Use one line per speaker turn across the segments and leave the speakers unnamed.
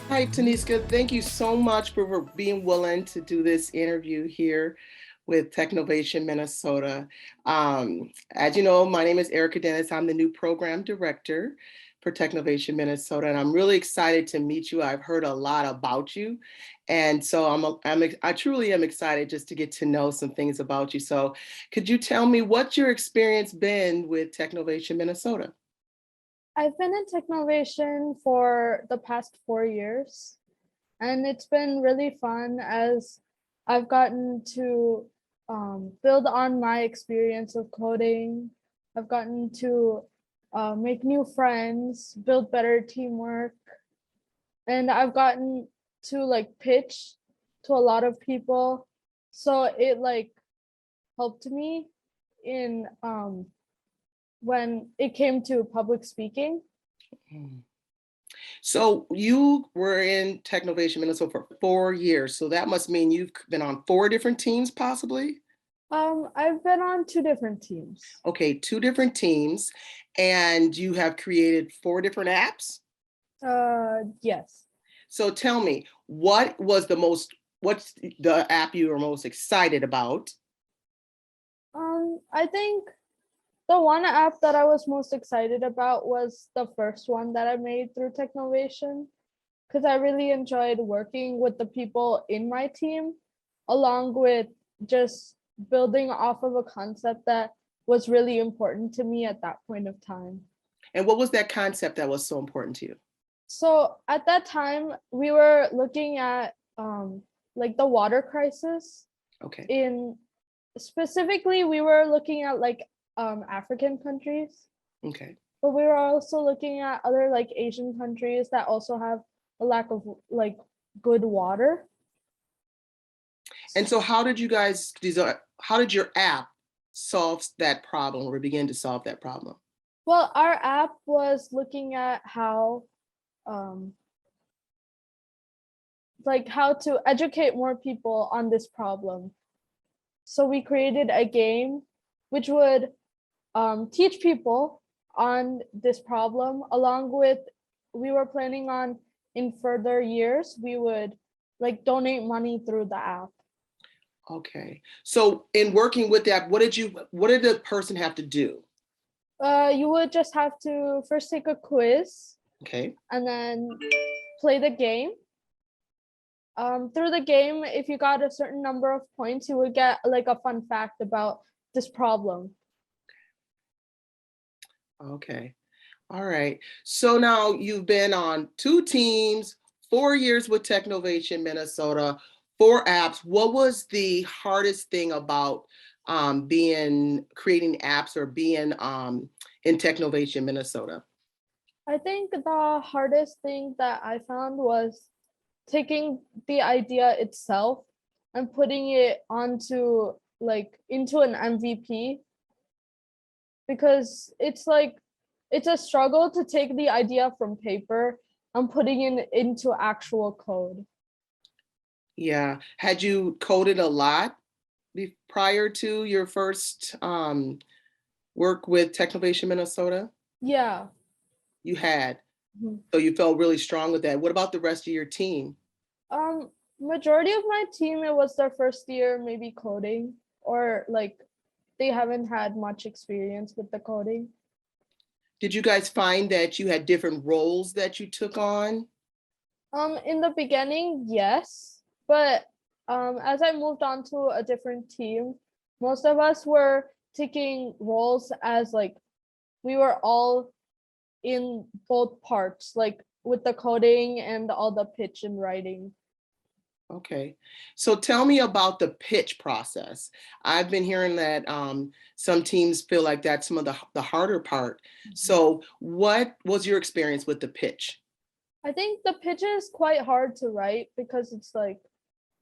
Hi, Thanishka. Thank you so much for being willing to do this interview here with Technovation Minnesota. As you know, my name is Erica Dennis. I'm the new program director for Technovation Minnesota, and I'm really excited to meet you. I've heard a lot about you, and so I truly am excited just to get to know some things about you. So, could you tell me what your experience been with Technovation Minnesota?
I've been in Technovation for the past 4 years, and it's been really fun as I've gotten to build on my experience of coding. I've gotten to make new friends, build better teamwork, and I've gotten to like pitch to a lot of people. So it like helped me in when it came to public speaking.
Hmm. So you were in Technovation Minnesota for 4 years. So that must mean you've been on four different teams, possibly?
I've been on two different teams.
Okay, two different teams, and you have created four different apps.
Yes.
So tell me, what's the app you were most excited about?
I think the one app that I was most excited about was the first one that I made through Technovation because I really enjoyed working with the people in my team, along with just building off of a concept that was really important to me at that point of time.
And what was that concept that was so important to you?
So at that time, we were looking at like the water crisis
Okay,
in specifically we were looking at like African countries,
okay.
but we were also looking at other like Asian countries that also have a lack of like good water.
And so how did you guys design, how did your app solve that problem or begin to solve that problem?
Well, our app was looking at um how to educate more people on this problem. So we created a game which would teach people on this problem, along with we were planning on in further years we would like donate money through the app.
Okay. So in working with that, what did the person have to do?
You would just have to first take a quiz
Okay.
and then play the game. Through the game, if you got a certain number of points, you would get like a fun fact about this problem.
Okay. All right. So now you've been on two teams, 4 years with Technovation Minnesota, four apps. What was the hardest thing about being creating apps or being in Technovation Minnesota?
I think the hardest thing that I found was taking the idea itself and putting it onto like into an MVP, because it's like it's a struggle to take the idea from paper and putting it into actual code.
Yeah. Had you coded a lot prior to your first work with Technovation Minnesota?
Yeah.
You had.
Mhm.
So you felt really strong with that. What about the rest of your team?
Um, Majority of my team, it was their first year maybe coding, or like they haven't had much experience with the coding.
Did you guys find that you had different roles that you took on?
In the beginning, yes, but as I moved on to a different team, most of us were taking roles as like we were all in both parts, like with the coding and all the pitch and writing.
Okay. So tell me about the pitch process. I've been hearing that some teams feel like that's some of the harder part. So what was your experience with the pitch?
I think the pitch is quite hard to write because it's like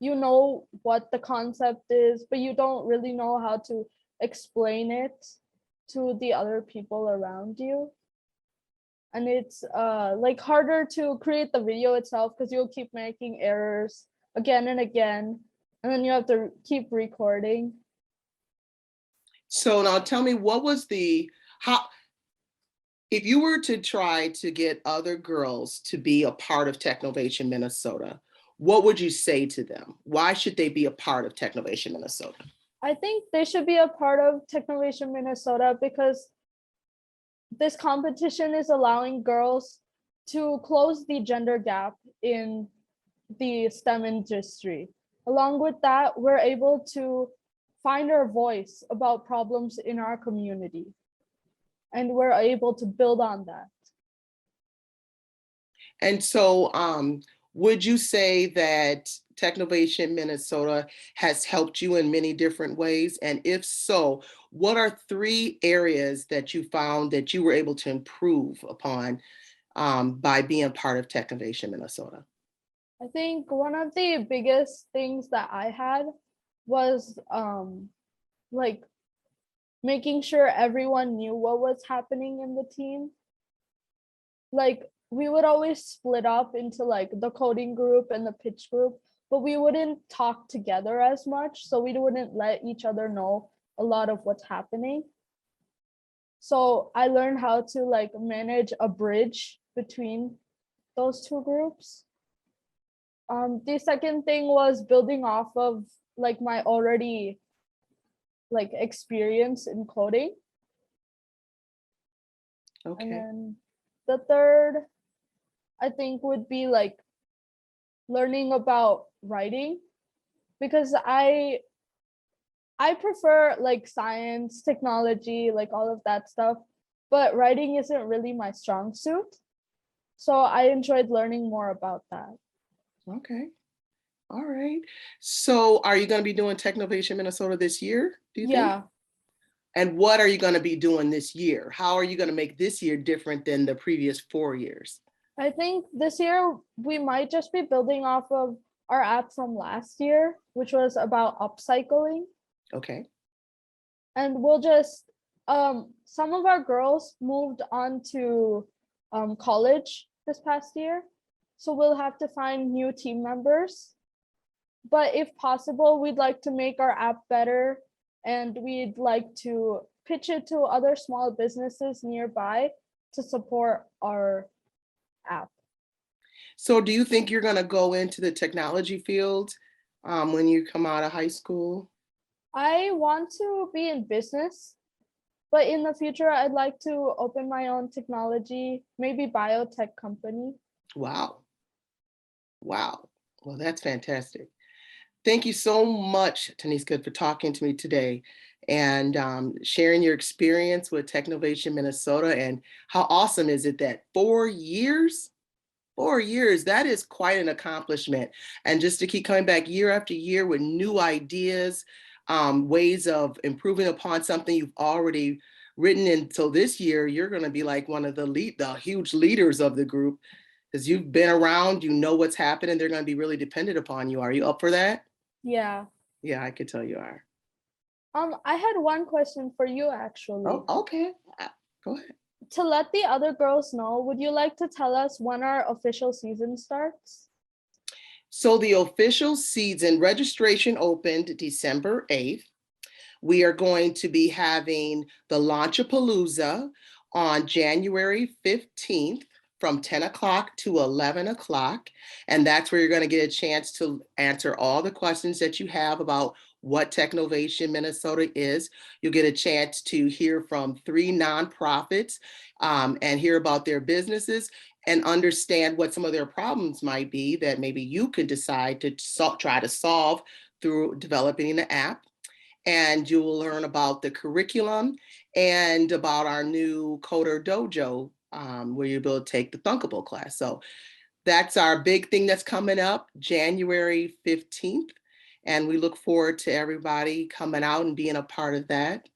you know what the concept is, but you don't really know how to explain it to the other people around you. And it's like harder to create the video itself because you'll keep making errors again and again, and then you have to keep recording.
So now tell me what was the how If you were to try to get other girls to be a part of Technovation Minnesota, what would you say to them? Why should they be a part of Technovation Minnesota?
I think they should be a part of Technovation Minnesota because this competition is allowing girls to close the gender gap in the STEM industry. Along with that, we're able to find our voice about problems in our community, and we're able to build on that.
And so would you say that Technovation Minnesota has helped you in many different ways? And if so, what are 3 areas that you found that you were able to improve upon by being part of Technovation Minnesota?
I think one of the biggest things that I had was like making sure everyone knew what was happening in the team. Like we would always split up into like the coding group and the pitch group, but we wouldn't talk together as much, so we wouldn't let each other know a lot of what's happening. So I learned how to like manage a bridge between those two groups. The second thing was building off of like my already like experience in coding. And
Okay.
then the third, I think, would be like learning about writing, because I prefer like science, technology, like all of that stuff, but writing isn't really my strong suit. So I enjoyed learning more about that.
Okay. All right. So are you going to be doing Technovation Minnesota this year, do you think?
Yeah,
And what are you going to be doing this year? How are you going to make this year different than the previous 4 years?
I think this year we might just be building off of our app from last year, which was about upcycling.
Okay.
And we'll just some of our girls moved on to college this past year, so we'll have to find new team members. But if possible, we'd like to make our app better, and we'd like to pitch it to other small businesses nearby to support our app.
So do you think you're going to go into the technology field when you come out of high school?
I want to be in business, but in the future, I'd like to open my own technology, maybe biotech company.
Wow. Wow. Well, that's fantastic. Thank you so much, Thanishka, for talking to me today and sharing your experience with Technovation Minnesota. And how awesome is it that 4 years? 4 years, that is quite an accomplishment. And just to keep coming back year after year with new ideas, ways of improving upon something you've already written. And so this year, you're going to be like one of the huge leaders of the group because you've been around, you know what's happening. They're going to be really dependent upon you. Are you up for that?
Yeah.
Yeah, I could tell you are.
I had one question for you
Oh,
actually.
okay. Go ahead.
To let the other girls know, would you like to tell us when our official season starts?
So the official season registration opened December 8th. We are going to be having the Launchapalooza on January 15th from 10 o'clock to 11 o'clock. And that's where you're going to get a chance to answer all the questions that you have about what Technovation Minnesota is. You'll get a chance to hear from 3 nonprofits and hear about their businesses and understand what some of their problems might be that maybe you could decide to try to solve through developing an app. And you will learn about the curriculum and about our new Coder Dojo, where you'll be able to take the Thunkable class. So that's our big thing that's coming up January 15th. And we look forward to everybody coming out and being a part of that.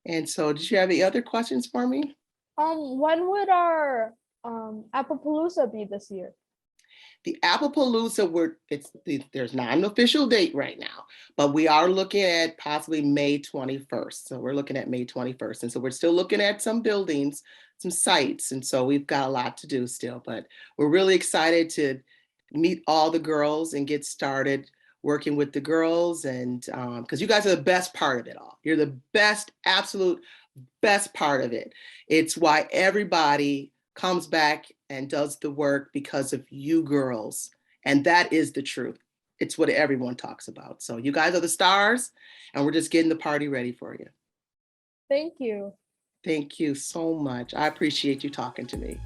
And so did you have any other questions for me?
When would our Appapalooza be this year?
The Appapalooza, there's not an official date right now, but we are looking at possibly May 21st. So we're looking at May 21st. And so we're still looking at some buildings, some sites. And so we've got a lot to do still, but we're really excited to meet all the girls and get started working with the girls. And because you guys are the best part of it all. You're the best, absolute best part of it. It's why everybody comes back and does the work because of you girls. And that is the truth. It's what everyone talks about. So you guys are the stars, and we're just getting the party ready for you.
Thank you.
Thank you so much. I appreciate you talking to me.